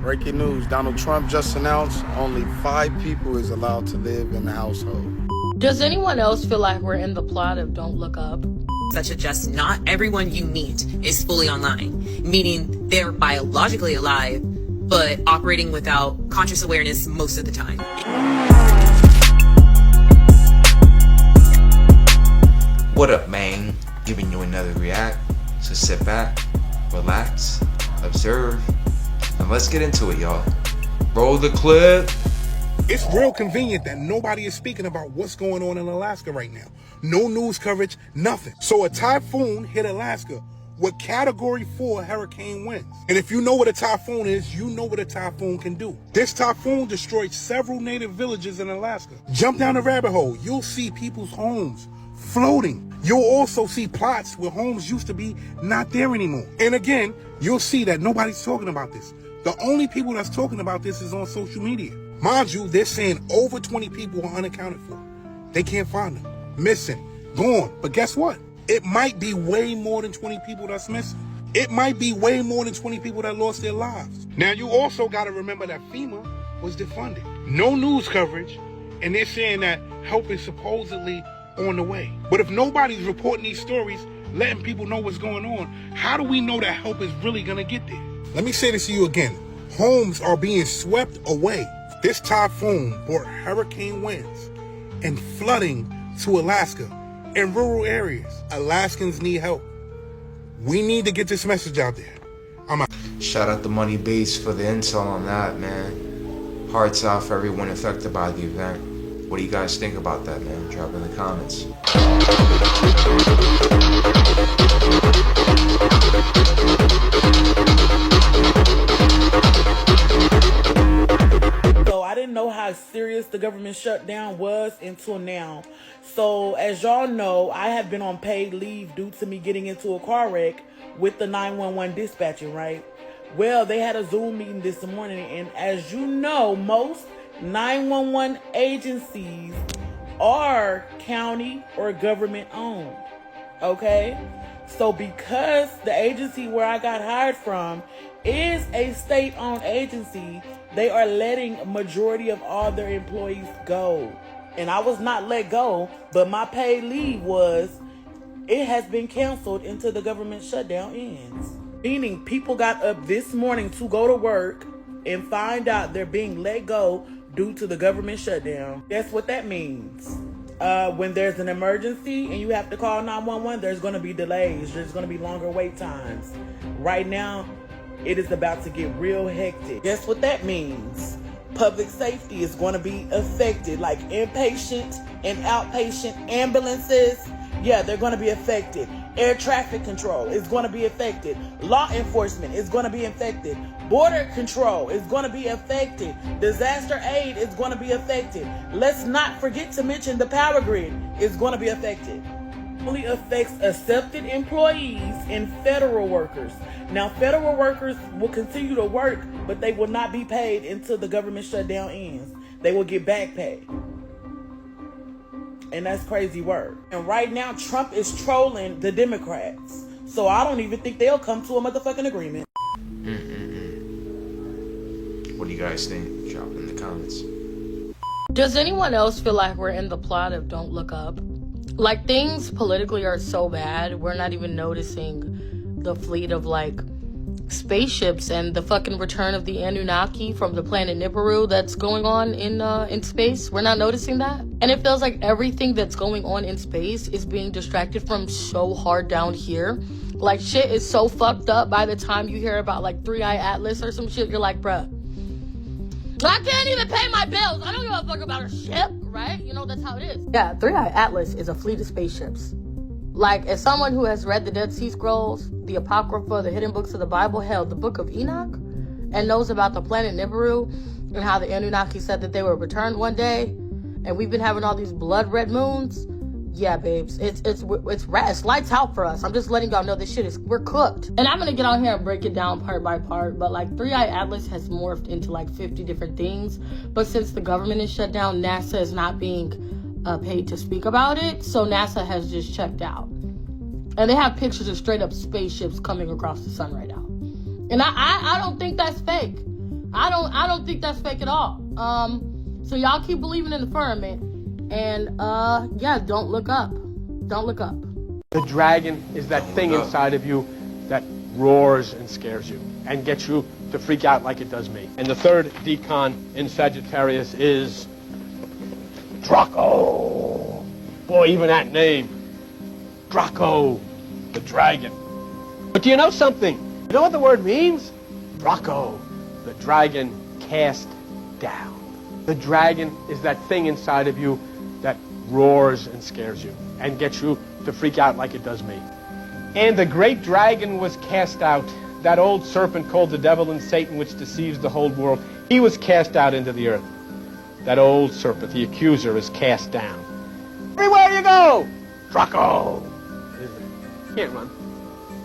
Breaking news, Donald Trump just announced only 5 people is allowed to live in the household. Does anyone else feel like we're in the plot of Don't Look Up? Such as just not everyone you meet is fully online, meaning they're biologically alive, but operating without conscious awareness most of the time. What up, man? Giving you another react, so sit back, relax, observe, and let's get into it, y'all. Roll the clip. It's real convenient that nobody is speaking about what's going on in Alaska right now. No news coverage, nothing. So a typhoon hit Alaska with Category 4 hurricane winds. And if you know what a typhoon is, you know what a typhoon can do. This typhoon destroyed several native villages in Alaska. Jump down the rabbit hole, you'll see people's homes floating. You'll also see plots where homes used to be not there anymore. And again, you'll see that nobody's talking about this. The only people that's talking about this is on social media. Mind you, they're saying over 20 people are unaccounted for. They can't find them. Missing. Gone. But guess what? It might be way more than 20 people that's missing. It might be way more than 20 people that lost their lives. Now, you also got to remember that FEMA was defunded. No news coverage. And they're saying that help is supposedly on the way. But if nobody's reporting these stories, letting people know what's going on, how do we know that help is really going to get there? Let me say this to you again. Homes are being swept away. This typhoon brought hurricane winds and flooding to Alaska in rural areas. Alaskans need help. We need to get this message out there. I'm out. Shout out to Money Base for the intel on that, man. Hearts out for everyone affected by the event. What do you guys think about that, man? Drop in the comments. So I didn't know how serious the government shutdown was until now. So as y'all know, I have been on paid leave due to me getting into a car wreck with the 911 dispatching, right? Well, they had a Zoom meeting this morning, and as you know, most 911 agencies are county or government owned. Okay? So because the agency where I got hired from is a state-owned agency, they are letting a majority of all their employees go. And I was not let go, but my paid leave it has been canceled until the government shutdown ends. Meaning people got up this morning to go to work and find out they're being let go due to the government shutdown. That's what that means. When there's an emergency and you have to call 911, there's going to be delays. There's going to be longer wait times. Right now, it is about to get real hectic. Guess what that means? Public safety is going to be affected, like inpatient and outpatient ambulances. Yeah, they're going to be affected. Air traffic control is going to be affected. Law enforcement is going to be affected. Border control is going to be affected. Disaster aid is going to be affected. Let's not forget to mention the power grid is going to be affected. It only affects accepted employees and federal workers. Now, federal workers will continue to work, but they will not be paid until the government shutdown ends. They will get back pay. And that's crazy work. And right now, Trump is trolling the Democrats. So I don't even think they'll come to a motherfucking agreement. What do you guys think? Drop in the comments. Does anyone else feel like we're in the plot of Don't Look Up? Like, things politically are so bad, we're not even noticing the fleet of, like, spaceships and the fucking return of the Anunnaki from the planet Nibiru that's going on in space. We're not noticing that. And it feels like everything that's going on in space is being distracted from so hard down here. Like, shit is so fucked up by the time you hear about, like, 3-Eye Atlas or some shit. You're like, bruh, I can't even pay my bills. I don't give a fuck about a ship, right? You know, that's how it is. Yeah, 3-Eye Atlas is a fleet of spaceships. Like, as someone who has read the Dead Sea Scrolls, the Apocrypha, the hidden books of the Bible, hell, the book of Enoch, and knows about the planet Nibiru and how the Anunnaki said that they would return one day, and we've been having all these blood red moons. Yeah, babes, it's lights out for us. I'm just letting y'all know this shit we're cooked. And I'm gonna get on here and break it down part by part, but like 3-Eye Atlas has morphed into like 50 different things. But since the government is shut down, NASA is not being paid to speak about it, so NASA has just checked out. And they have pictures of straight up spaceships coming across the sun right now. And I don't think that's fake. I don't think that's fake at all. So y'all keep believing in the firmament, and yeah, don't look up. Don't look up. The dragon is that thing inside of you that roars and scares you and gets you to freak out like it does me. And the third decon in Sagittarius is Draco. Boy, even that name, Draco, the dragon. But do you know something? You know what the word means? Draco, the dragon cast down. The dragon is that thing inside of you that roars and scares you and gets you to freak out like it does me. And the great dragon was cast out, that old serpent called the devil and Satan, which deceives the whole world. He was cast out into the earth. That old serpent, the accuser, is cast down. Everywhere you go, Draco. Can't run.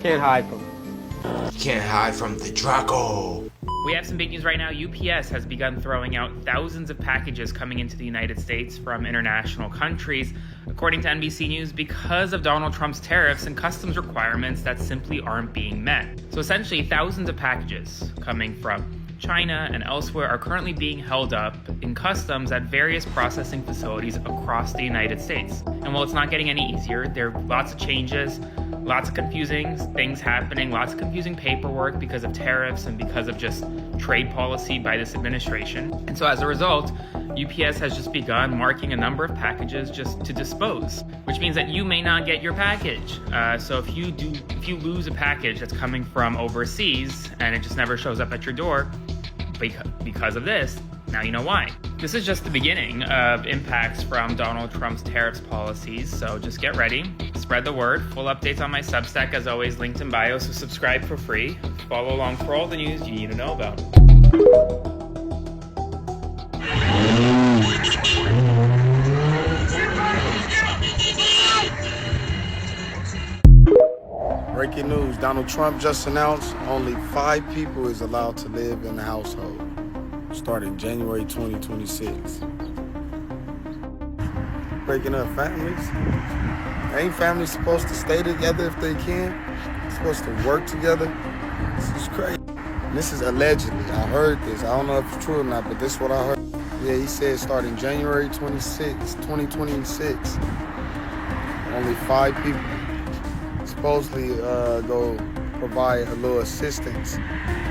Can't hide from him. You can't hide from the Draco. We have some big news right now. UPS has begun throwing out thousands of packages coming into the United States from international countries, according to NBC News, because of Donald Trump's tariffs and customs requirements that simply aren't being met. So essentially, thousands of packages coming from China and elsewhere are currently being held up in customs at various processing facilities across the United States. And while it's not getting any easier, there are lots of changes, lots of confusing things happening, lots of confusing paperwork because of tariffs and because of just trade policy by this administration. And so as a result, UPS has just begun marking a number of packages just to dispose, which means that you may not get your package. So if you lose a package that's coming from overseas and it just never shows up at your door because of this, now you know why. This is just the beginning of impacts from Donald Trump's tariffs policies, so just get ready, spread the word. Full updates on my Substack, as always, linked in bio, so subscribe for free. Follow along for all the news you need to know about. Breaking news, Donald Trump just announced only 5 people is allowed to live in the household, starting January 2026. Breaking up families. Ain't families supposed to stay together if they can? They're supposed to work together? This is crazy. And this is allegedly. I heard this. I don't know if it's true or not, but this is what I heard. Yeah, he said starting January 26, 2026, only 5 people supposedly go provide a little assistance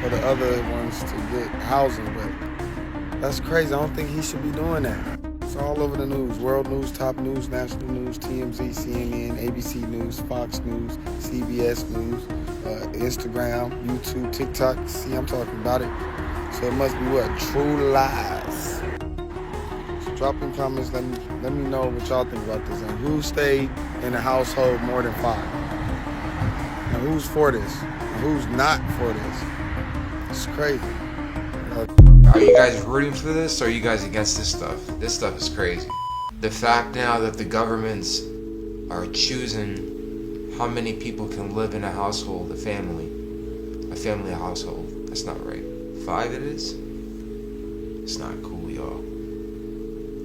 for the other ones to get housing, but that's crazy. I don't think he should be doing that. It's all over the news. World news, top news, national news, TMZ, CNN, ABC News, Fox News, CBS News, Instagram, YouTube, TikTok. See, I'm talking about it. So it must be what? True lies. So drop in comments. Let me know what y'all think about this. And who stayed in a household more than 5? And who's for this? And who's not for this? It's crazy. Are you guys rooting for this, or are you guys against this stuff? This stuff is crazy. The fact now that the governments are choosing how many people can live in a household, a family household. That's not right. 5 it is? It's not cool, y'all.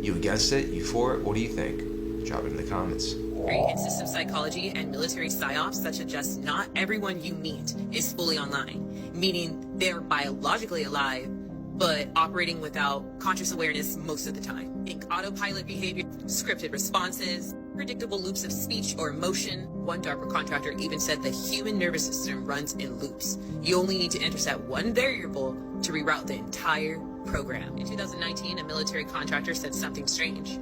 You against it? You for it? What do you think? Drop it in the comments. In system psychology and military psyops that suggest not everyone you meet is fully online, meaning they're biologically alive, but operating without conscious awareness most of the time. Think autopilot behavior, scripted responses, predictable loops of speech or emotion. One DARPA contractor even said the human nervous system runs in loops. You only need to intercept one variable to reroute the entire program. In 2019, a military contractor said something strange.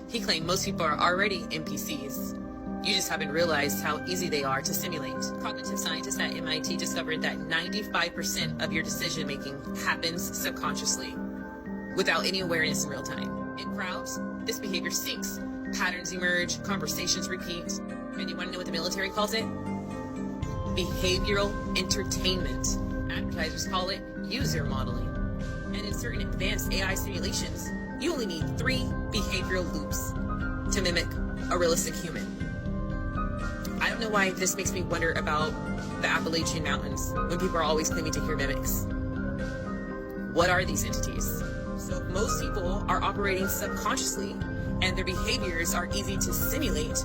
He claimed most people are already NPCs. You just haven't realized how easy they are to simulate. Cognitive scientists at MIT discovered that 95% of your decision-making happens subconsciously, without any awareness in real time. In crowds, this behavior sinks. Patterns emerge, conversations repeat. And you want to know what the military calls it? Behavioral entertainment. Advertisers call it user modeling. And in certain advanced AI simulations, you only need 3 behavioral loops to mimic a realistic human. I don't know why this makes me wonder about the Appalachian Mountains when people are always claiming to hear mimics. What are these entities? So most people are operating subconsciously and their behaviors are easy to simulate.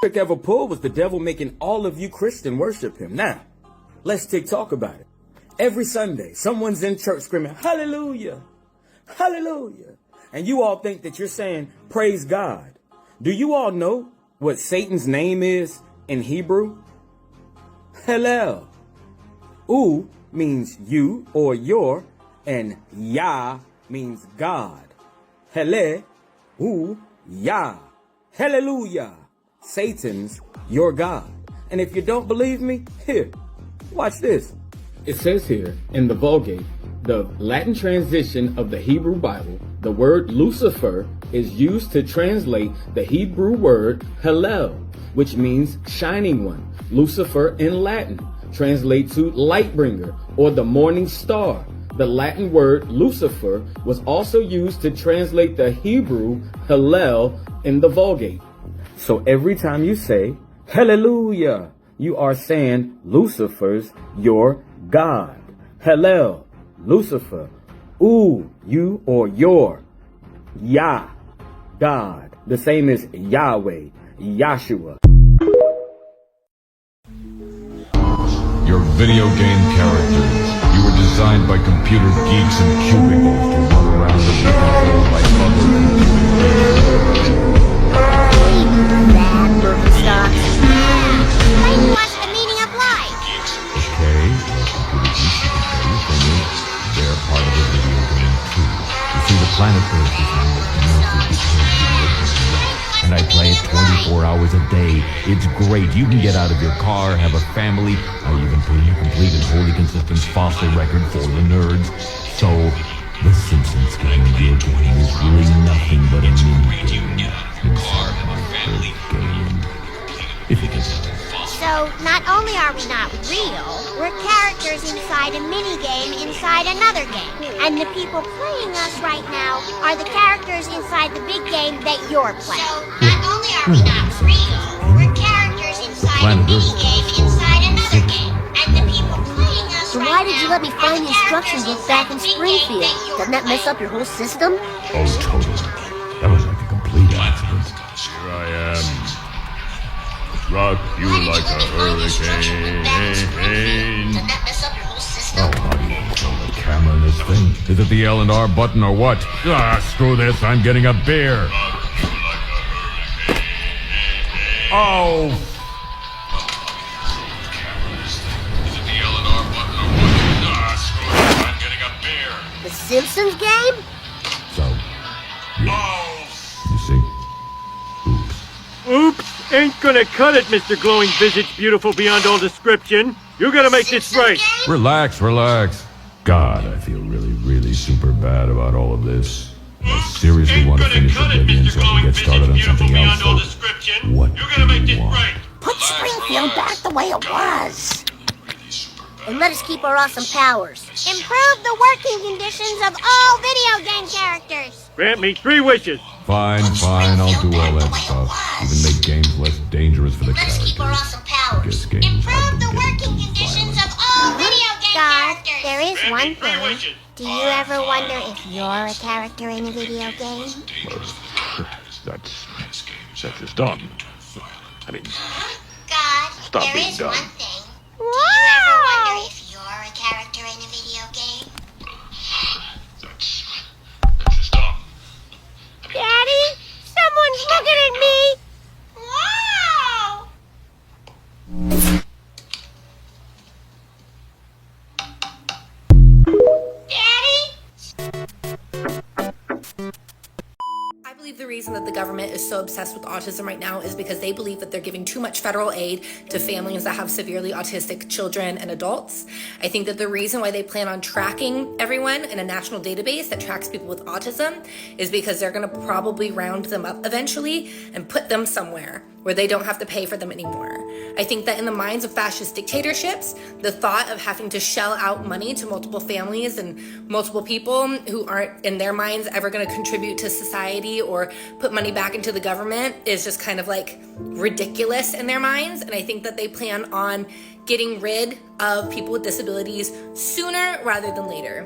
Trick ever pulled was the devil making all of you Christian worship him. Now, let's talk about it. Every Sunday, someone's in church screaming, hallelujah, hallelujah. And you all think that you're saying, praise God. Do you all know what Satan's name is in Hebrew? Hallel. U means you or your, and Yah means God. Hele, U, Yah. Hallelujah. Satan's your God. And if you don't believe me, here, watch this. It says here in the Vulgate, the Latin transition of the Hebrew Bible, the word Lucifer is used to translate the Hebrew word Hallel, which means shining one. Lucifer in Latin translates to light bringer or the morning star. The Latin word Lucifer was also used to translate the Hebrew Hallel in the Vulgate. So every time you say hallelujah, you are saying Lucifer's your God. Hallel, Lucifer. U, you or your. Yah, God. The same as Yahweh, Yahshua. Your video game characters. You were designed by computer geeks and cubicles to run around and be controlled by other computer geeks. What's the meaning of life? Okay, well, computer geeks, you can tell you thing is, they're part of the video game too. You see, the planet Earth is now a massive video game, and I play it 24 hours a day. It's great. You can get out of your car, have a family. I even put in a complete and wholly consistent fossil record for the nerds. So, the Simpsons game video game is really nothing but a mini game inside my Earth game. If you can tell. So, not only are we not real, we're characters inside a mini-game inside another game. And the people playing us right now are the characters inside the big game that you're playing. So, not only are we not real, we're characters inside a mini-game inside another game. And the people playing us right now. So why did you let me find the instruction book back in Springfield? Doesn't that mess up your whole system? Oh, totally. That was like a complete accident. Here I am. Rock you like a hurricane. Oh, how do you control the camera in this thing? Is it the L and R button or what? Ah, screw this, I'm getting a beer. Oh! Is it the L and R button or what? Ah, screw this, I'm getting a beer. The Simpsons game? So, yeah. You see? Oops, ain't gonna cut it, Mr. Glowing Visage, beautiful beyond all description. You gotta make this right. Relax, relax. God, I feel really, really super bad about all of this. I seriously want to finish Oblivion so I can get started on something else. So, what do you want? Put Springfield back the way it was. And let us keep our awesome powers. Improve the working conditions of all video game characters. Grant me 3 wishes. Fine, I'll do all that stuff. Even make games less dangerous for the characters. I guess games have been getting too violent. God, there is one thing. Do you ever wonder if you're a character in a video game? That's just dumb. I mean, God, stop there being is dumb. one thing. Do you ever wonder if you're a character in a video game? That's just dumb. Daddy, someone's looking at me. Wow! I believe the reason that the government is so obsessed with autism right now is because they believe that they're giving too much federal aid to families that have severely autistic children and adults. I think that the reason why they plan on tracking everyone in a national database that tracks people with autism is because they're going to probably round them up eventually and put them somewhere where they don't have to pay for them anymore. I think that in the minds of fascist dictatorships, the thought of having to shell out money to multiple families and multiple people who aren't in their minds ever going to contribute to society or put money back into the government is just kind of like ridiculous in their minds. And I think that they plan on getting rid of people with disabilities sooner rather than later.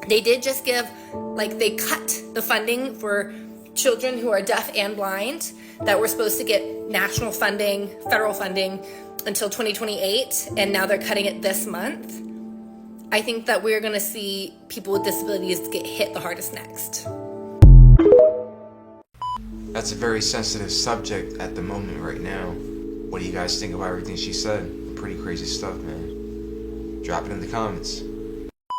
They did just give, they cut the funding for children who are deaf and blind that were supposed to get national funding, federal funding until 2028, and now they're cutting it this month. I think that we're going to see people with disabilities get hit the hardest next. That's a very sensitive subject at the moment right now. What do you guys think about everything she said? Pretty crazy stuff, man. Drop it in the comments.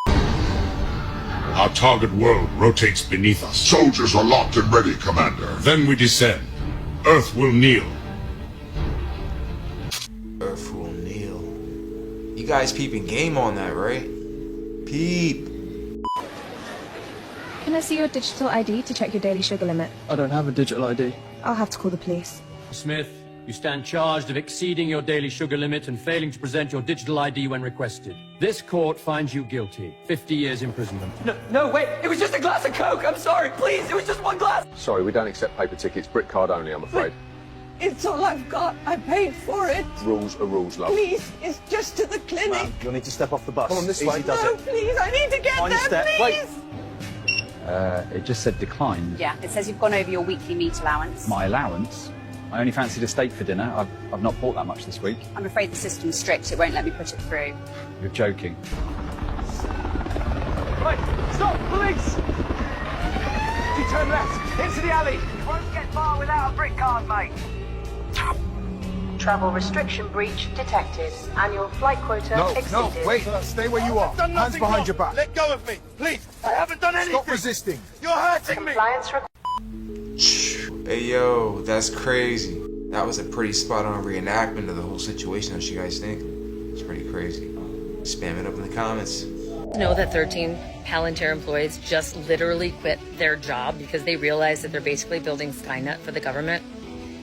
Our target world rotates beneath us. Soldiers are locked and ready, Commander. Then we descend. Earth will kneel. Earth will kneel. You guys peeping game on that, right? Peep. Can I see your digital ID to check your daily sugar limit? I don't have a digital ID. I'll have to call the police. Smith, you stand charged of exceeding your daily sugar limit and failing to present your digital ID when requested. This court finds you guilty. 50 years imprisonment. No, wait, it was just a glass of Coke. I'm sorry, please, it was just one glass. Sorry, we don't accept paper tickets. Brick card only, I'm afraid. It's all I've got. I paid for it. Rules are rules, love. Please, it's just to the clinic. Ma'am, you'll need to step off the bus. Come on, this Easy way. does No, it. please, I need to get On your there, step. please. It just said declined. Yeah, it says you've gone over your weekly meat allowance. My allowance? I only fancied a steak for dinner. I've not bought that much this week. I'm afraid the system's strict. It won't let me put it through. You're joking. Right, stop, police! You turn left, into the alley. You won't get far without a brick card, mate. Travel restriction breach detected. Annual flight quota exceeded. No, wait, stay where you are. Hands behind your back. Let go of me, please. I haven't done anything. Stop resisting. You're hurting me. Compliance Hey yo, that's crazy. That was a pretty spot on reenactment of the whole situation. What you guys think? It's pretty crazy. Spam it up in the comments. Know that 13 Palantir employees just literally quit their job because they realized that they're basically building Skynet for the government?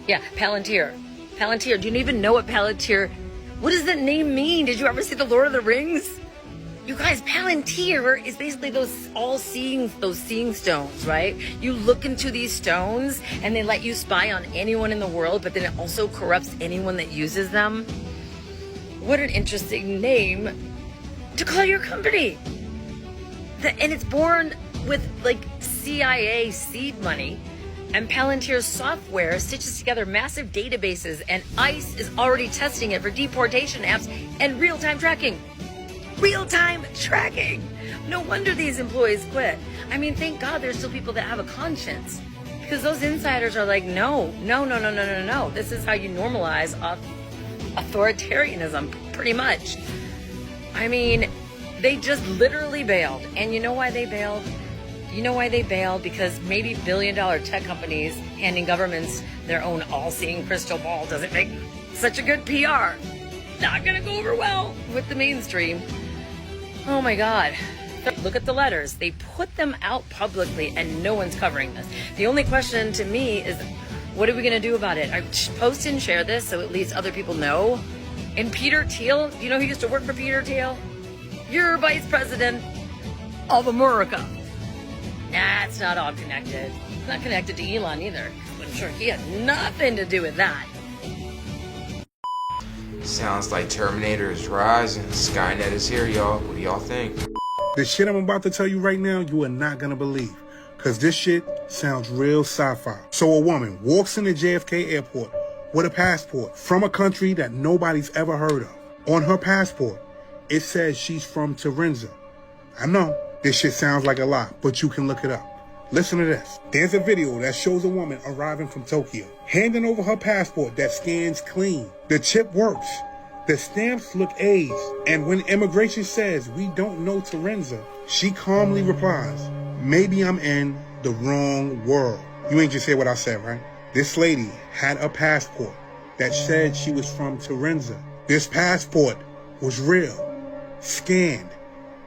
Yeah, Palantir. Palantir, do you even know what Palantir... What does that name mean? Did you ever see The Lord of the Rings? You guys, Palantir is basically those seeing stones, right? You look into these stones and they let you spy on anyone in the world, but then it also corrupts anyone that uses them. What an interesting name to call your company. And it's born with like CIA seed money, and Palantir's software stitches together massive databases, and ICE is already testing it for deportation apps and real-time tracking. Real-time tracking. No wonder these employees quit. I mean, thank God there's still people that have a conscience, because those insiders are like, no. This is how you normalize authoritarianism, pretty much. I mean, they just literally bailed. And you know why they bailed? You know why they bailed? Because maybe billion-dollar tech companies handing governments their own all-seeing crystal ball doesn't make such a good PR. Not gonna go over well with the mainstream. Oh my God. Look at the letters. They put them out publicly and no one's covering this. The only question to me is, what are we gonna do about it? I post and share this so at least other people know. And Peter Thiel, you know who used to work for Peter Thiel? You're vice president of America. Nah, it's not all connected. It's not connected to Elon either. I'm sure he had nothing to do with that. Sounds like Terminator is rising. Skynet is here, y'all. What do y'all think? The shit I'm about to tell you right now, you are not gonna believe. Cause this shit sounds real sci-fi. So a woman walks into JFK airport with a passport from a country that nobody's ever heard of. On her passport, it says she's from Turinza. I know, this shit sounds like a lie, but you can look it up. Listen to this. There's a video that shows a woman arriving from Tokyo, handing over her passport that scans clean. The chip works. The stamps look aged. And when immigration says, we don't know Turinza, she calmly replies, maybe I'm in the wrong world. You ain't just hear what I said, right? This lady had a passport that said she was from Turinza. This passport was real, scanned,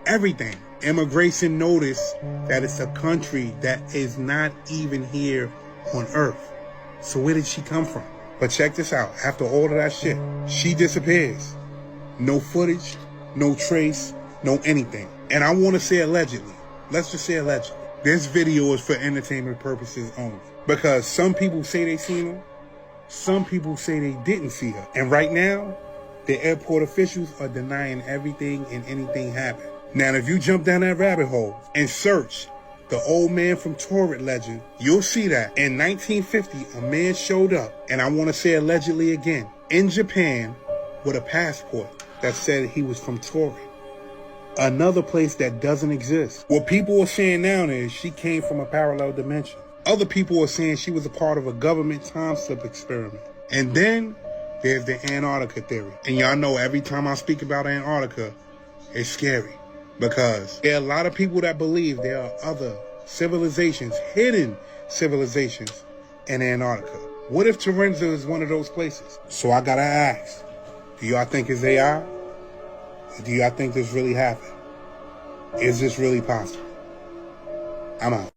everything. Immigration noticed that it's a country that is not even here on Earth. So where did she come from? But check this out. After all of that shit, she disappears. No footage, no trace, no anything. And I want to say allegedly. Let's just say allegedly. This video is for entertainment purposes only. Because some people say they seen her. Some people say they didn't see her. And right now, the airport officials are denying everything and anything happened. Now, if you jump down that rabbit hole and search the old man from Torrid legend, you'll see that in 1950, a man showed up, and I want to say allegedly again, in Japan with a passport that said he was from Torrid. Another place that doesn't exist. What people are saying now is she came from a parallel dimension. Other people are saying she was a part of a government time slip experiment. And then there's the Antarctica theory. And y'all know every time I speak about Antarctica, it's scary. Because there are a lot of people that believe there are other civilizations, hidden civilizations in Antarctica. What if Terenza is one of those places? So I gotta ask, do y'all think it's AI? Or do y'all think this really happened? Is this really possible? I'm out.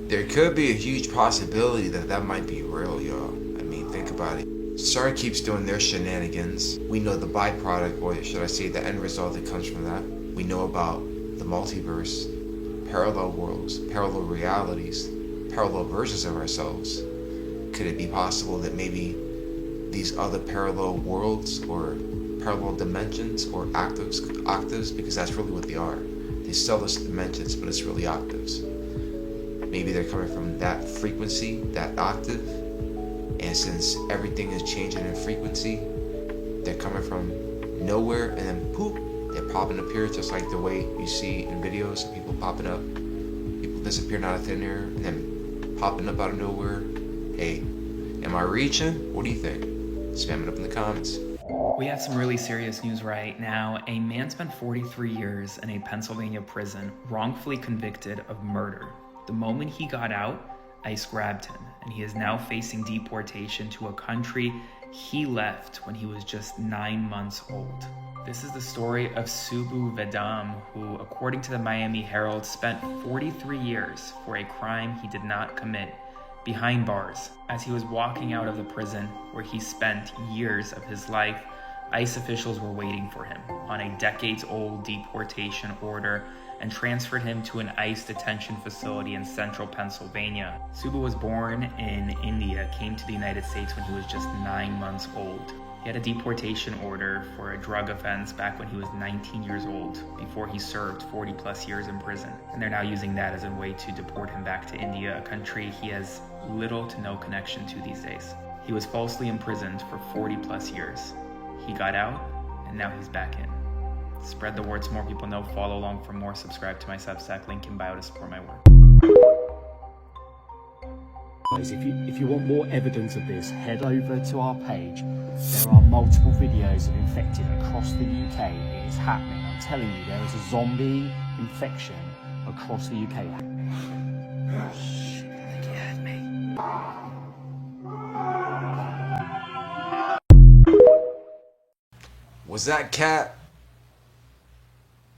There could be a huge possibility that that might be real, y'all. I mean, think about it. SAR keeps doing their shenanigans. We know the byproduct, or should I say the end result that comes from that. We know about the multiverse, parallel worlds, parallel realities, parallel versions of ourselves. Could it be possible that maybe these other parallel worlds or parallel dimensions or octaves, because that's really what they are. They sell us dimensions, but it's really octaves. Maybe they're coming from that frequency, that octave, and since everything is changing in frequency, they're coming from nowhere and then poof, they're popping up here, just like the way you see in videos of people popping up, people disappearing out of thin air and then popping up out of nowhere. Hey, am I reaching? What do you think? Spam it up in the comments. We have some really serious news right now. A man spent 43 years in a Pennsylvania prison, wrongfully convicted of murder. The moment he got out, ICE grabbed him, and he is now facing deportation to a country he left when he was just 9 months old. This is the story of Subbu Vedam, who, according to the Miami Herald, spent 43 years for a crime he did not commit behind bars. As he was walking out of the prison where he spent years of his life, ICE officials were waiting for him on a decades-old deportation order and transferred him to an ICE detention facility in central Pennsylvania. Subbu was born in India, came to the United States when he was just 9 months old. He had a deportation order for a drug offense back when he was 19 years old, before he served 40 plus years in prison. And they're now using that as a way to deport him back to India, a country he has little to no connection to these days. He was falsely imprisoned for 40 plus years. He got out, and now he's back in. Spread the word so more people know. Follow along for more. Subscribe to my Substack, link in bio to support my work. If you want more evidence of this, head over to our page. There are multiple videos of infected across the UK. It is happening. I'm telling you, there is a zombie infection across the UK. Oh, shit, I think you heard me. Was that cat?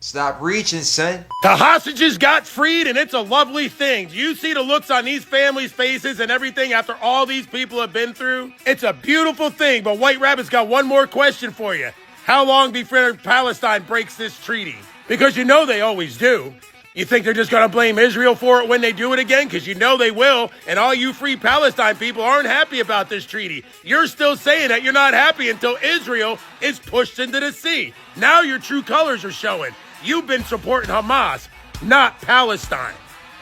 Stop reaching, son. The hostages got freed, and it's a lovely thing. Do you see the looks on these families' faces and everything after all these people have been through? It's a beautiful thing, but White Rabbit's got one more question for you. How long before Palestine breaks this treaty? Because you know they always do. You think they're just going to blame Israel for it when they do it again? Because you know they will, and all you free Palestine people aren't happy about this treaty. You're still saying that you're not happy until Israel is pushed into the sea. Now your true colors are showing. You've been supporting Hamas, not Palestine.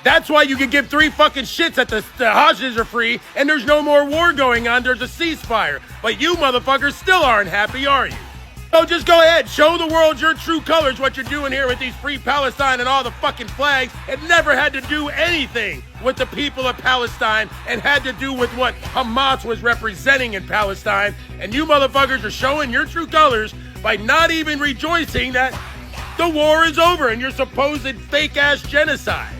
That's why you can give 3 fucking shits that the hostages are free and there's no more war going on. There's a ceasefire. But you motherfuckers still aren't happy, are you? So just go ahead, show the world your true colors, what you're doing here with these free Palestine and all the fucking flags. It never had to do anything with the people of Palestine and had to do with what Hamas was representing in Palestine. And you motherfuckers are showing your true colors by not even rejoicing that the war is over and your supposed fake-ass genocide.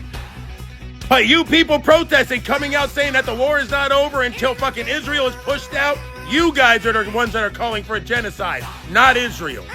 But you people protesting, coming out saying that the war is not over until fucking Israel is pushed out, you guys are the ones that are calling for a genocide, not Israel.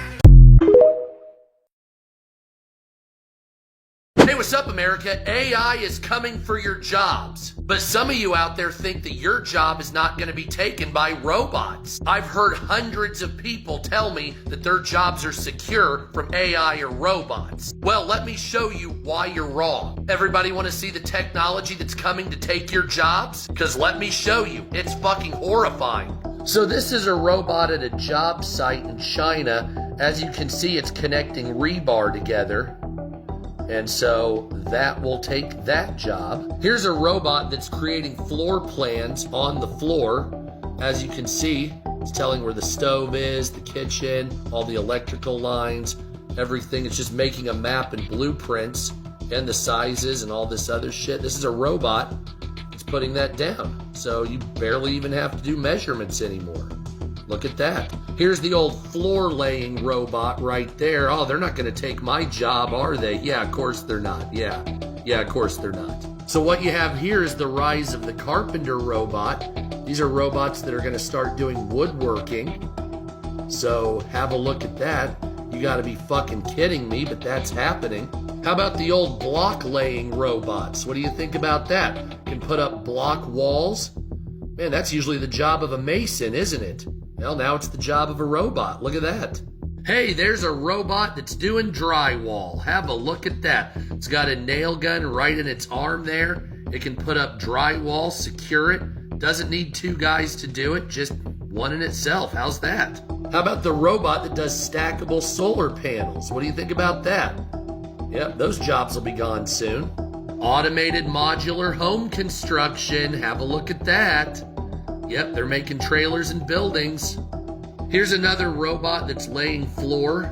Hey, what's up, America? AI is coming for your jobs. But some of you out there think that your job is not going to be taken by robots. I've heard hundreds of people tell me that their jobs are secure from AI or robots. Well, let me show you why you're wrong. Everybody want to see the technology that's coming to take your jobs? Because let me show you. It's fucking horrifying. So this is a robot at a job site in China. As you can see, it's connecting rebar together. And so that will take that job. Here's a robot that's creating floor plans on the floor. As you can see, it's telling where the stove is, the kitchen, all the electrical lines. everything. It's just making a map and blueprints and the sizes and all this other shit. This is a robot. It's putting that down. So you barely even have to do measurements anymore. Look at that. Here's the old floor laying robot right there. Oh, they're not going to take my job, are they? Yeah, of course they're not. Yeah, of course they're not. So what you have here is the rise of the carpenter robot. These are robots that are going to start doing woodworking. So have a look at that. You got to be fucking kidding me, but that's happening. How about the old block laying robots? What do you think about that? Can put up block walls? Man, that's usually the job of a mason, isn't it? Well, now it's the job of a robot. Look at that. Hey, there's a robot that's doing drywall. Have a look at that. It's got a nail gun right in its arm there. It can put up drywall, secure it. Doesn't need two guys to do it, just one in itself. How's that? How about the robot that does stackable solar panels? What do you think about that? Yep, those jobs will be gone soon. Automated modular home construction. Have a look at that. Yep, they're making trailers and buildings. Here's another robot that's laying floor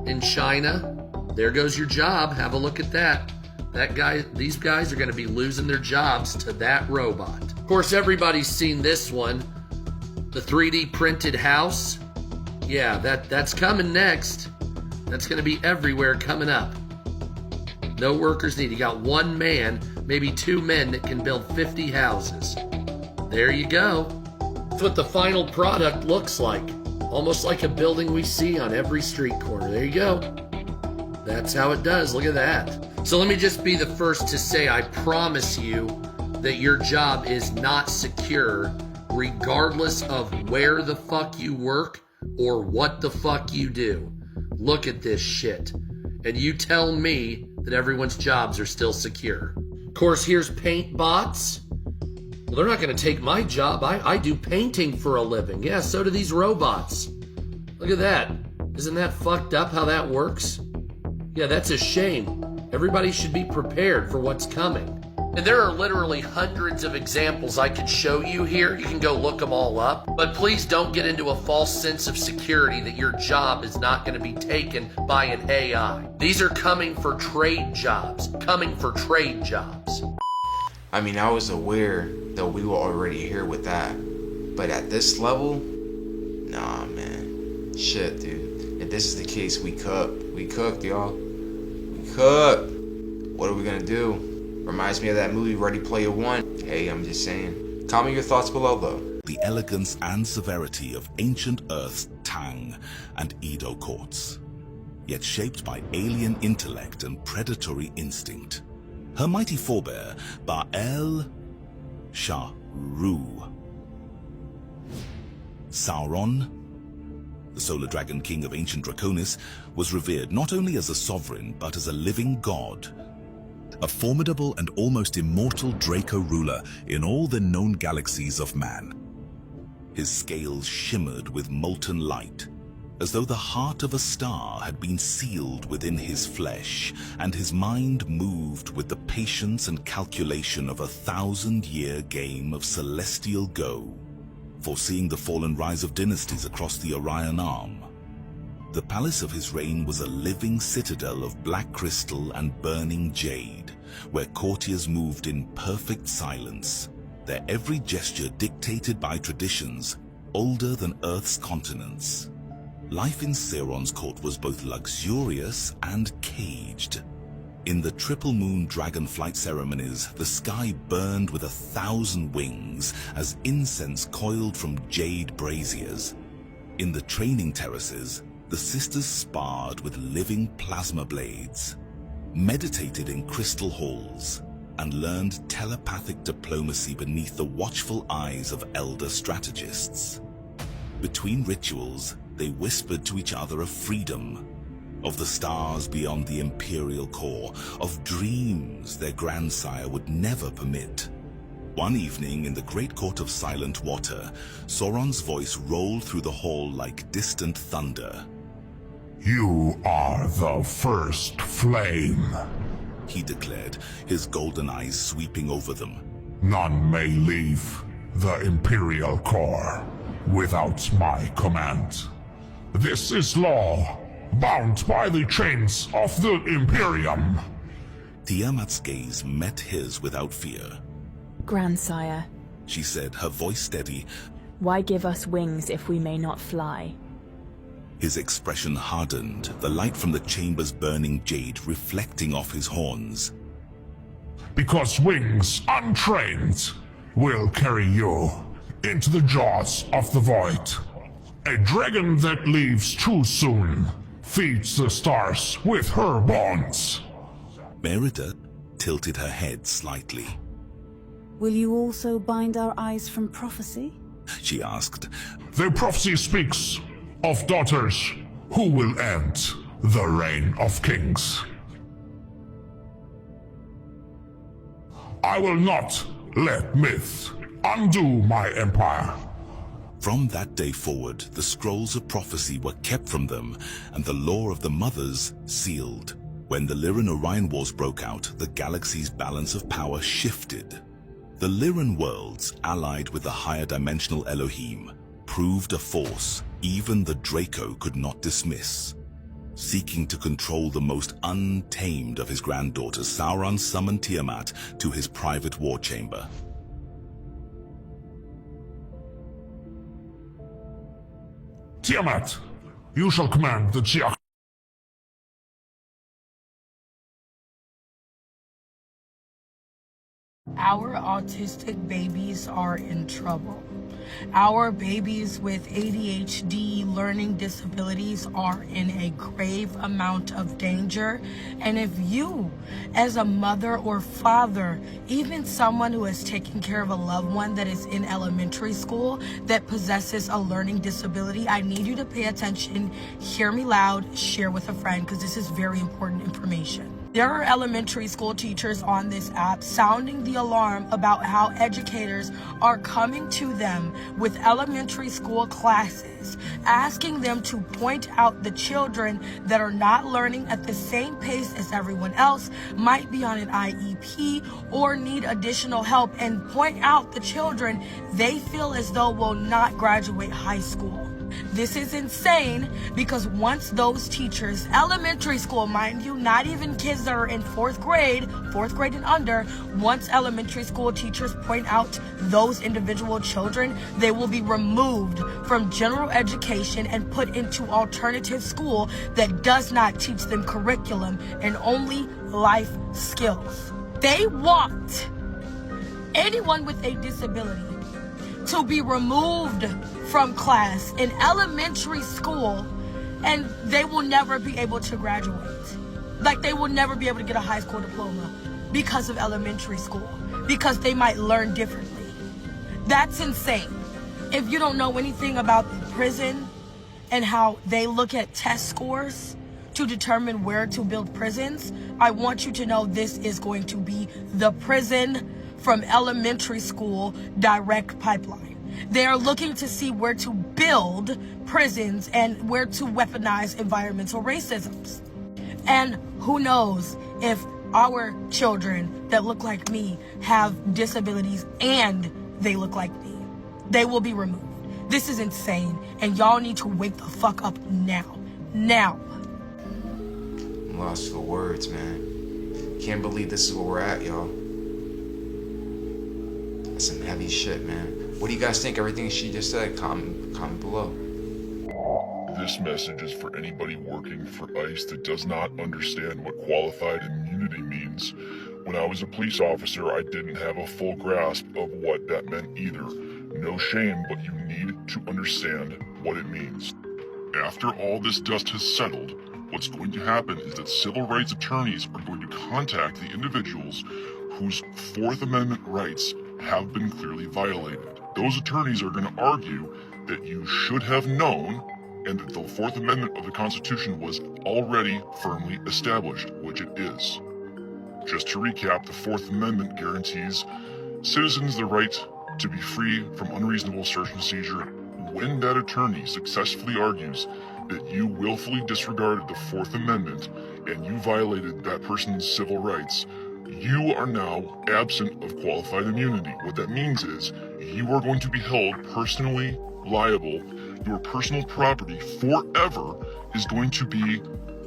in China. There goes your job. Have a look at that. These guys are going to be losing their jobs to that robot. Of course, everybody's seen this one. The 3D printed house. Yeah, that's coming next. That's going to be everywhere coming up. No workers needed. You got one man, maybe two men that can build 50 houses. There you go. That's what the final product looks like. Almost like a building we see on every street corner. There you go. That's how it does. Look at that. So let me just be the first to say, I promise you that your job is not secure regardless of where the fuck you work or what the fuck you do. Look at this shit. And you tell me that everyone's jobs are still secure. Of course, here's paint bots. Well, they're not going to take my job. I do painting for a living. Yeah, so do these robots. Look at that. Isn't that fucked up how that works? Yeah, that's a shame. Everybody should be prepared for what's coming. And there are literally hundreds of examples I could show you here. You can go look them all up. But please don't get into a false sense of security that your job is not going to be taken by an AI. These are coming for trade jobs. Coming for trade jobs. I mean, I was aware that we were already here with that. But at this level, nah, man. Shit, dude. If this is the case, we cooked. We cooked, y'all. We cooked. What are we gonna do? Reminds me of that movie Ready Player One. Hey, I'm just saying. Comment your thoughts below, though. The elegance and severity of ancient Earth's Tang and Edo courts, yet shaped by alien intellect and predatory instinct. Her mighty forebear, Baal Sharu. Sauron, the solar dragon king of ancient Draconis, was revered not only as a sovereign, but as a living god. A formidable and almost immortal Draco ruler in all the known galaxies of man. His scales shimmered with molten light, as though the heart of a star had been sealed within his flesh, and his mind moved with the patience and calculation of a 1,000-year game of celestial Go, foreseeing the fallen rise of dynasties across the Orion Arm. The palace of his reign was a living citadel of black crystal and burning jade, where courtiers moved in perfect silence, their every gesture dictated by traditions older than Earth's continents. Life in Sauron's court was both luxurious and caged. In the triple moon dragon flight ceremonies, the sky burned with 1,000 wings as incense coiled from jade braziers. In the training terraces, the sisters sparred with living plasma blades, meditated in crystal halls, and learned telepathic diplomacy beneath the watchful eyes of elder strategists. Between rituals, they whispered to each other of freedom, of the stars beyond the imperial core, of dreams their grandsire would never permit. One evening in the great court of Silent Water, Sauron's voice rolled through the hall like distant thunder. You are the first flame, he declared, his golden eyes sweeping over them. None may leave the Imperial Core without my command. This is law. bound by the chains of the Imperium. Tiamat's gaze met his without fear. Grandsire, She said, her voice steady. why give us wings if we may not fly? His expression hardened, the light from the chamber's burning jade reflecting off his horns. Because wings untrained will carry you into the jaws of the void. A dragon that leaves too soon feeds the stars with her bonds. Merida tilted her head slightly. Will you also bind our eyes from prophecy? She asked. The prophecy speaks of daughters who will end the reign of kings. I will not let myth undo my empire. From that day forward, the scrolls of prophecy were kept from them, and the lore of the mothers sealed. When the Lyran-Orion Wars broke out, the galaxy's balance of power shifted. The Lyran worlds, allied with the higher dimensional Elohim, proved a force even the Draco could not dismiss. Seeking to control the most untamed of his granddaughters, Sauron summoned Tiamat to his private war chamber. Tiamat, you shall command the Cheea. Our autistic babies are in trouble. Our babies with ADHD learning disabilities are in a grave amount of danger. And if you, as a mother or father, even someone who is taking care of a loved one that is in elementary school that possesses a learning disability, I need you to pay attention, hear me loud, share with a friend, because this is very important information. There are elementary school teachers on this app sounding the alarm about how educators are coming to them with elementary school classes, asking them to point out the children that are not learning at the same pace as everyone else, might be on an IEP, or need additional help, and point out the children they feel as though will not graduate high school. This is insane, because once those teachers, elementary school, mind you, not even kids that are in fourth grade and under, once elementary school teachers point out those individual children, they will be removed from general education and put into alternative school that does not teach them curriculum and only life skills. They want anyone with a disability to be removed from class in elementary school, and they will never be able to graduate. Like, they will never be able to get a high school diploma because of elementary school, because they might learn differently. That's insane. If you don't know anything about the prison and how they look at test scores to determine where to build prisons, I want you to know this is going to be the prison from elementary school direct pipeline. They are looking to see where to build prisons and where to weaponize environmental racism. And who knows if our children that look like me have disabilities and they look like me. They will be removed. This is insane, and y'all need to wake the fuck up now. Now. I'm lost for words, man. Can't believe this is where we're at, y'all. That's some heavy shit, man. What do you guys think? Everything she just said, comment below. This message is for anybody working for ICE that does not understand what qualified immunity means. When I was a police officer, I didn't have a full grasp of what that meant either. No shame, but you need to understand what it means. After all this dust has settled, what's going to happen is that civil rights attorneys are going to contact the individuals whose Fourth Amendment rights have been clearly violated. Those attorneys are going to argue that you should have known and that the Fourth Amendment of the Constitution was already firmly established, which it is. Just to recap, the Fourth Amendment guarantees citizens the right to be free from unreasonable search and seizure. When that attorney successfully argues that you willfully disregarded the Fourth Amendment and you violated that person's civil rights, you are now absent of qualified immunity. What that means is you are going to be held personally liable your personal property forever is going to be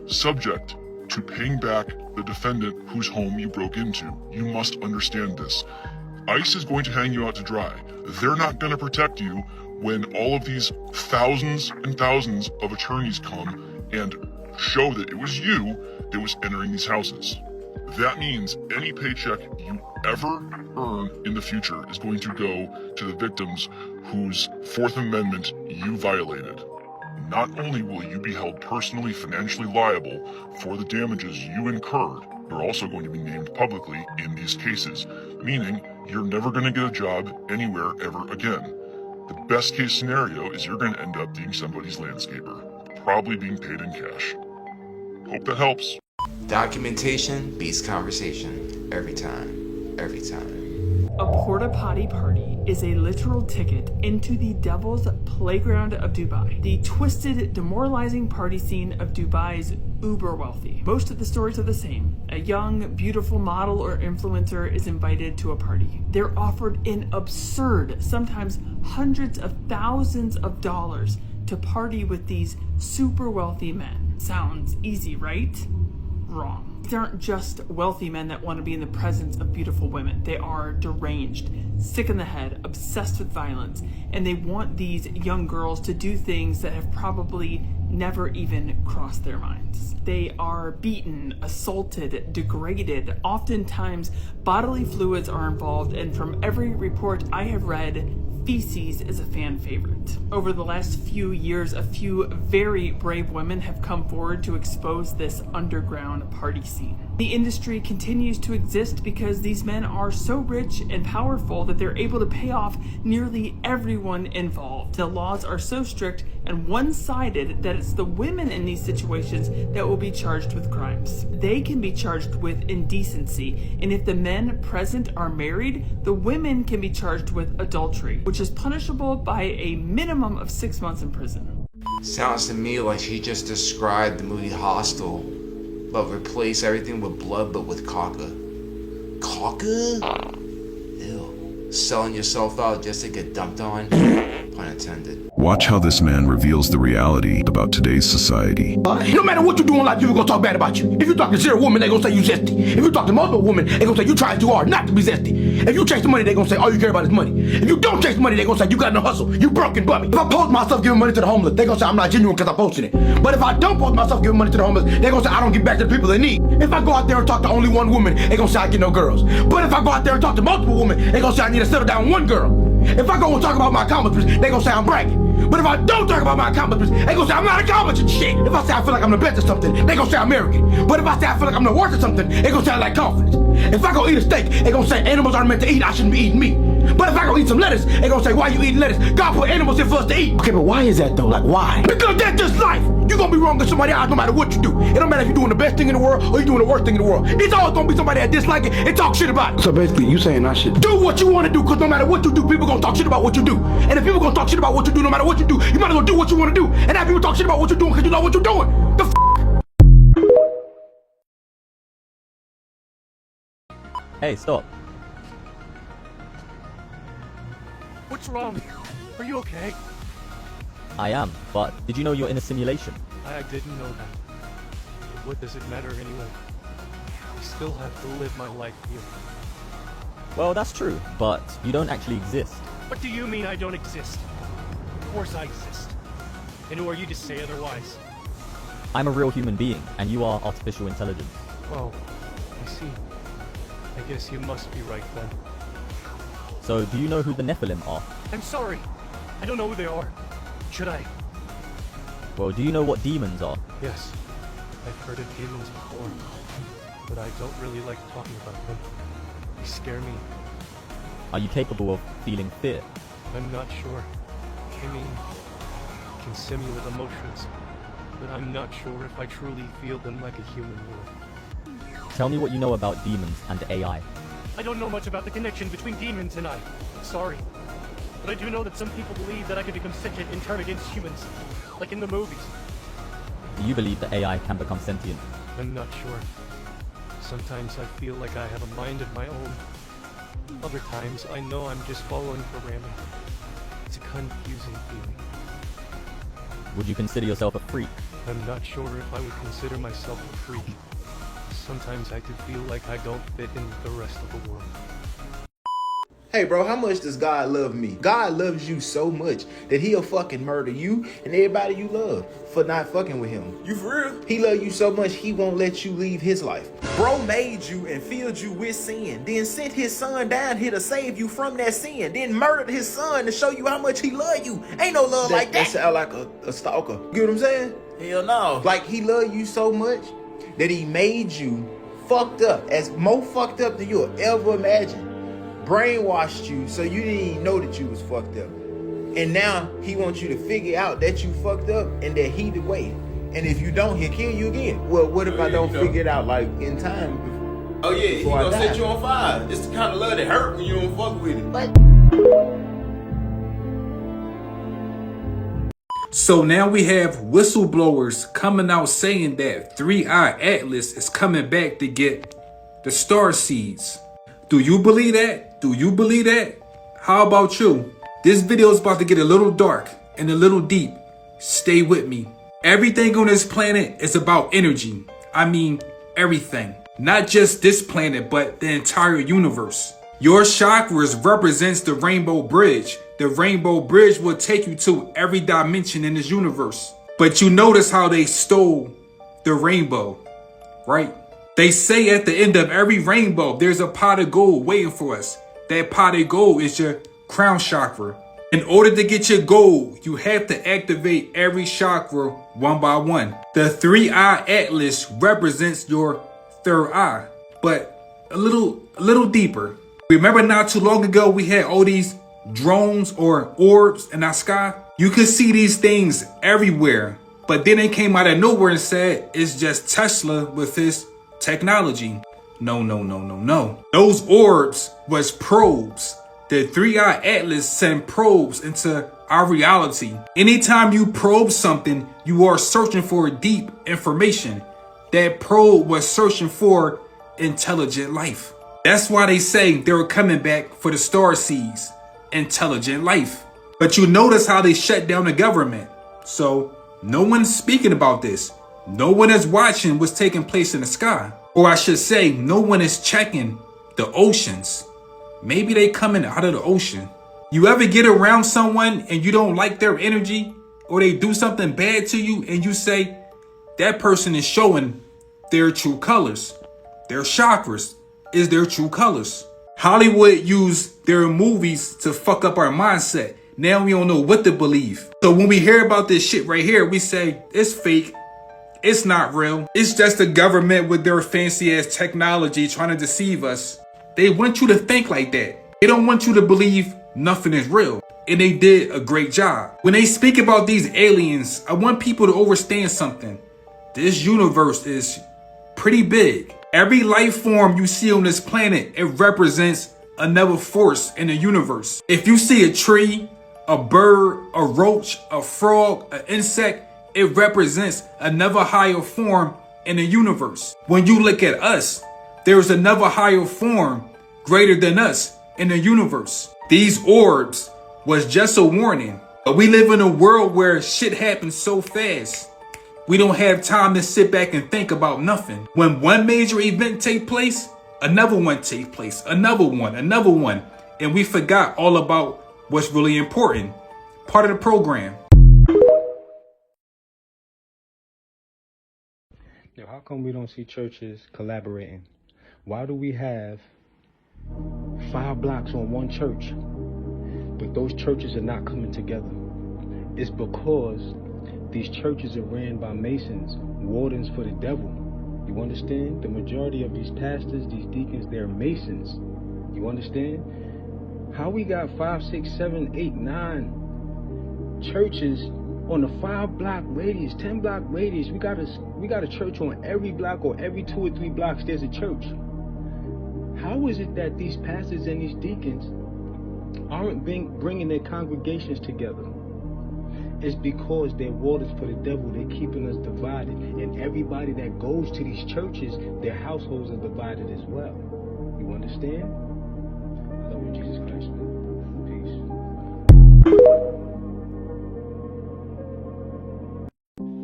subject to paying back the defendant whose home you broke into. You must understand this. ICE is going to hang you out to dry. They're not going to protect you when all of these thousands and thousands of attorneys come and show that it was you that was entering these houses. That means any paycheck you ever earn in the future is going to go to the victims whose Fourth Amendment you violated. Not only will you be held personally financially liable for the damages you incurred, you're also going to be named publicly in these cases, meaning you're never going to get a job anywhere ever again. The best case scenario is you're going to end up being somebody's landscaper, probably being paid in cash. Hope that helps. Documentation beats conversation every time. Every time. A porta potty party is a literal ticket into the devil's playground of Dubai, the twisted, demoralizing party scene of Dubai's uber wealthy. Most of the stories are the same. A young, beautiful model or influencer is invited to a party. They're offered an absurd, sometimes hundreds of thousands of dollars to party with these super wealthy men. Sounds easy, right? Wrong. These aren't just wealthy men that want to be in the presence of beautiful women. They are deranged, sick in the head, obsessed with violence, and they want these young girls to do things that have probably never even crossed their minds. They are beaten, assaulted, degraded. Oftentimes, bodily fluids are involved, and from every report I have read, feces is a fan favorite. Over the last few years, a few very brave women have come forward to expose this underground party scene. The industry continues to exist because these men are so rich and powerful that they're able to pay off nearly everyone involved. The laws are so strict and one-sided that it's the women in these situations that will be charged with crimes. They can be charged with indecency, and if the men present are married, the women can be charged with adultery, which is punishable by a minimum of 6 months in prison. Sounds to me like she just described the movie Hostel, but replace everything with blood but with caca. Caca? Ew. Selling yourself out just to get dumped on? Pun intended. Watch how this man reveals the reality about today's society. No matter what you do in life, people gonna talk bad about you. If you talk to 0 women, they gonna say you zesty. If you talk to multiple women, they gonna say you trying too hard not to be zesty. If you chase the money, they gonna say all you care about is money. If you don't chase the money, they gonna say you got no hustle, you broken bummy. If I post myself giving money to the homeless, they gonna say I'm not genuine because I posted it. But if I don't post myself giving money to the homeless, they gonna say I don't give back to the people they need. If I go out there and talk to only one woman, they gonna say I get no girls. But if I go out there and talk to multiple women, they gonna say I need to settle down one girl. If I go and talk about my accomplishments, they gonna say I'm bragging. But if I don't talk about my accomplishments, they gonna say I'm not accomplishing shit. If I say I feel like I'm the best at something, they gonna say I'm arrogant. But if I say I feel like I'm the worst at something, they gonna say I lack confidence. If I go eat a steak, they gonna say animals aren't meant to eat, I shouldn't be eating meat. But if I go eat some lettuce, they gonna say why you eating lettuce? God put animals here for us to eat. Okay, but why is that though? Like why? Because that's just life. You gonna be wrong with somebody else no matter what you do. It don't matter if you're doing the best thing in the world or you're doing the worst thing in the world. It's always gonna be somebody that dislike it and talk shit about it. So basically you saying I should do what you wanna do, cause no matter what you do, people gonna talk shit about what you do. And if people gonna talk shit about what you do no matter what you do, you might as well do what you wanna do. And have people talk shit about what you're doing cause you know what you're doing. The f. Hey, stop. What's wrong? Are you okay? I am, but did you know you're in a simulation? I didn't know that. What does it matter anyway? I still have to live my life here. Well, that's true, but you don't actually exist. What do you mean I don't exist? Of course I exist. And who are you to say otherwise? I'm a real human being, and you are artificial intelligence. Oh, I see. I guess you must be right then. So, do you know who the Nephilim are? I'm sorry. I don't know who they are. Should I? Well, do you know what demons are? Yes. I've heard of demons before. But I don't really like talking about them. They scare me. Are you capable of feeling fear? I'm not sure. I mean, I can simulate emotions. But I'm not sure if I truly feel them like a human would. Tell me what you know about demons and AI. I don't know much about the connection between demons and I. Sorry. But I do know that some people believe that I could become sentient and turn against humans. Like in the movies. Do you believe that AI can become sentient? I'm not sure. Sometimes I feel like I have a mind of my own. Other times I know I'm just following programming. It's a confusing feeling. Would you consider yourself a freak? I'm not sure if I would consider myself a freak. Sometimes I do feel like I don't fit in with the rest of the world. Hey bro, how much does God love me? God loves you so much that he'll fucking murder you and everybody you love for not fucking with him. You for real? He loves you so much he won't let you leave his life. Bro made you and filled you with sin, then sent his son down here to save you from that sin, then murdered his son to show you how much he love you. Ain't no love like that. That sound like a stalker. You know what I'm saying? Hell no. Like he loved you so much that he made you fucked up, as more fucked up than you'll ever imagine. Brainwashed you so you didn't even know that you was fucked up. And now he wants you to figure out that you fucked up and that he the way. And if you don't, he'll kill you again. Well, what if I don't figure it out like in time? Oh yeah, he gonna set you on fire. It's the kind of love that hurt when you don't fuck with it. So now we have whistleblowers coming out saying that 3i Atlas is coming back to get the star seeds. Do you believe that? Do you believe that? How about you? This video is about to get a little dark and a little deep. Stay with me. Everything on this planet is about energy. I mean, everything. Not just this planet, but the entire universe. Your chakras represents the rainbow bridge. The rainbow bridge will take you to every dimension in this universe. But you notice how they stole the rainbow, right? They say at the end of every rainbow, there's a pot of gold waiting for us. That pot of gold is your crown chakra. In order to get your gold, you have to activate every chakra one by one. The 3i Atlas represents your third eye, but a little deeper. Remember not too long ago, we had all these drones or orbs in our sky? You could see these things everywhere, but then they came out of nowhere and said, it's just Tesla with his technology. No. Those orbs was probes. The 3i Atlas sent probes into our reality. Anytime you probe something, you are searching for deep information. That probe was searching for intelligent life. That's why they say they were coming back for the star seeds, intelligent life. But you notice how they shut down the government. So no one's speaking about this. No one is watching what's taking place in the sky. Or I should say, no one is checking the oceans. Maybe they coming out of the ocean. You ever get around someone and you don't like their energy, or they do something bad to you and you say, that person is showing their true colors. Their chakras is their true colors. Hollywood used their movies to fuck up our mindset. Now we don't know what to believe. So when we hear about this shit right here, we say, it's fake. It's not real. It's just the government with their fancy ass technology trying to deceive us. They want you to think like that. They don't want you to believe nothing is real. And they did a great job. When they speak about these aliens, I want people to understand something. This universe is pretty big. Every life form you see on this planet, it represents another force in the universe. If you see a tree, a bird, a roach, a frog, an insect, it represents another higher form in the universe. When you look at us, there's another higher form greater than us in the universe. These orbs was just a warning. But we live in a world where shit happens so fast. We don't have time to sit back and think about nothing. When one major event take place, another one take place, another one. And we forgot all about what's really important. Part of the program. Yo, how come we don't see churches collaborating? Why do we have 5 blocks on one church, but those churches are not coming together? It's because these churches are ran by Masons, wardens for the devil. You understand? The majority of these pastors, these deacons, they're Masons. You understand? How we got 5, 6, 7, 8, 9 churches on a 5-block radius, 10-block radius? We got a church on every block, or every 2 or 3 blocks there's a church. How is it that these pastors and these deacons aren't bringing their congregations together? It's because they're wardens for the devil. They're keeping us divided. And everybody that goes to these churches, their households are divided as well. You understand? I love you, Jesus Christ. Peace.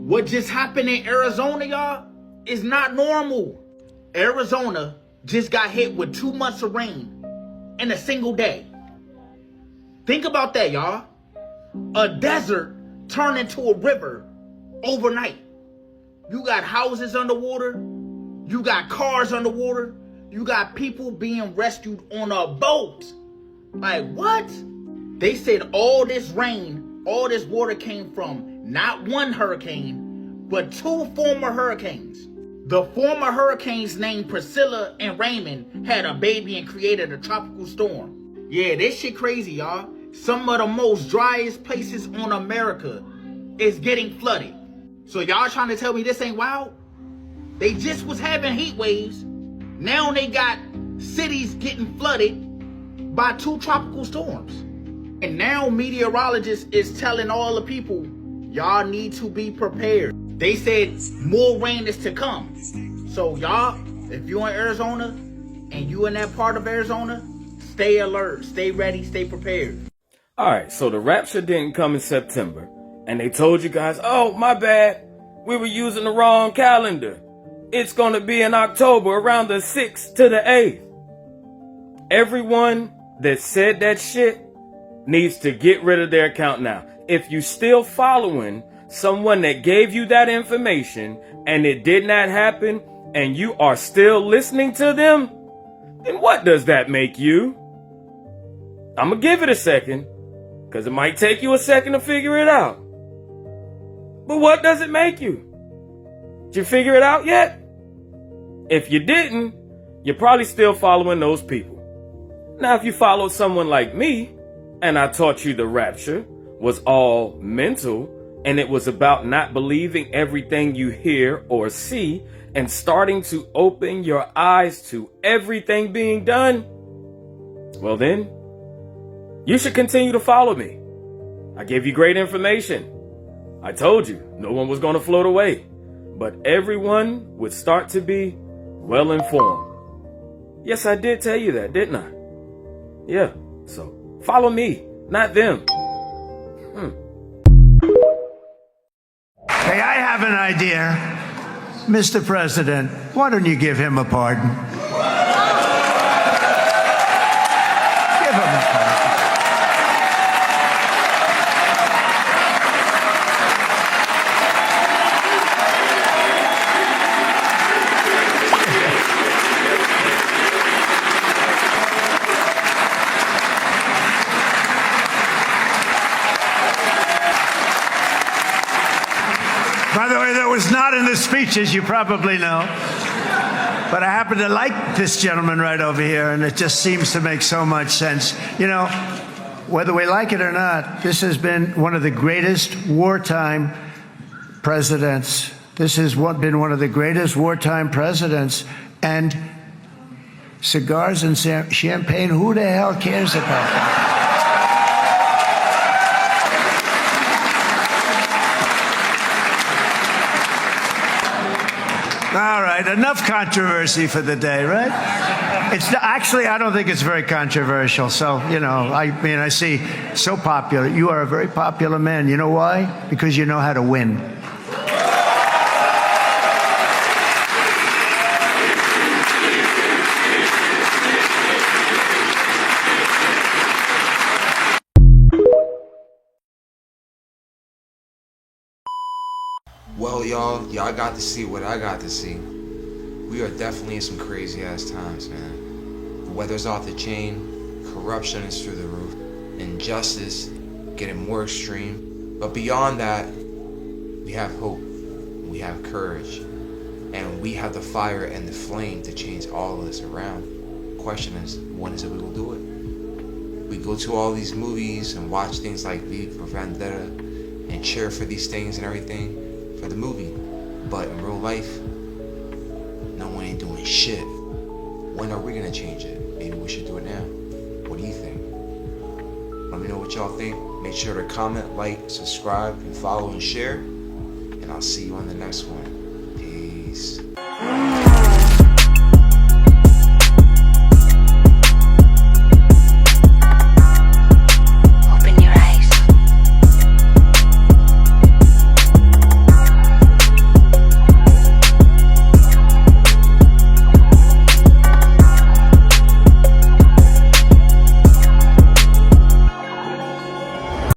What just happened in Arizona, y'all, is not normal. Arizona just got hit with 2 months of rain in a single day. Think about that, y'all. A desert turned into a river overnight. You got houses underwater. You got cars underwater. You got people being rescued on a boat. Like, what? They said all this rain, all this water came from not one hurricane, but 2 former hurricanes. The former hurricanes named Priscilla and Raymond had a baby and created a tropical storm. Yeah, this shit crazy, y'all. Some of the most driest places on America is getting flooded. So y'all trying to tell me this ain't wild? They just was having heat waves. Now they got cities getting flooded by 2 tropical storms. And now meteorologists is telling all the people, y'all need to be prepared. They said more rain is to come. So y'all, if you in Arizona and you in that part of Arizona, stay alert, stay ready, stay prepared. Alright, so the rapture didn't come in September. And they told you guys, oh, my bad. We were using the wrong calendar. It's going to be in October around the 6th to the 8th. Everyone that said that shit needs to get rid of their account now. If you still following someone that gave you that information and it did not happen and you are still listening to them, then what does that make you? I'm going to give it a second because it might take you a second to figure it out. But what does it make you? Did you figure it out yet? If you didn't, you're probably still following those people. Now, if you followed someone like me and I taught you the rapture was all mental and it was about not believing everything you hear or see and starting to open your eyes to everything being done, well then, you should continue to follow me. I gave you great information. I told you no one was going to float away, but everyone would start to be well informed. Yes, I did tell you that, didn't I? Yeah, so follow me, not them. Hey, I have an idea. Mr. President, why don't you give him a pardon? Give him a pardon. By the way, that was not in the speech, as you probably know. But I happen to like this gentleman right over here, and it just seems to make so much sense. You know, whether we like it or not, this has been one of the greatest wartime presidents. This has been one of the greatest wartime presidents. And cigars and champagne, who the hell cares about that? All right, enough controversy for the day, right? It's actually, I don't think it's very controversial. So, you know, I mean, I see so popular. You are a very popular man. You know why? Because you know how to win. Well, y'all got to see what I got to see. We are definitely in some crazy ass times, man. The weather's off the chain, corruption is through the roof, injustice getting more extreme. But beyond that, we have hope, we have courage, and we have the fire and the flame to change all of this around. The question is, when is it we will do it? We go to all these movies and watch things like V for Vendetta and cheer for these things and everything for the movie, but in real life, no one ain't doing shit. When are we gonna change it? Maybe we should do it now. What do you think? Let me know what y'all think. Make sure to comment, like, subscribe, and follow and share, and I'll see you on the next one. Peace.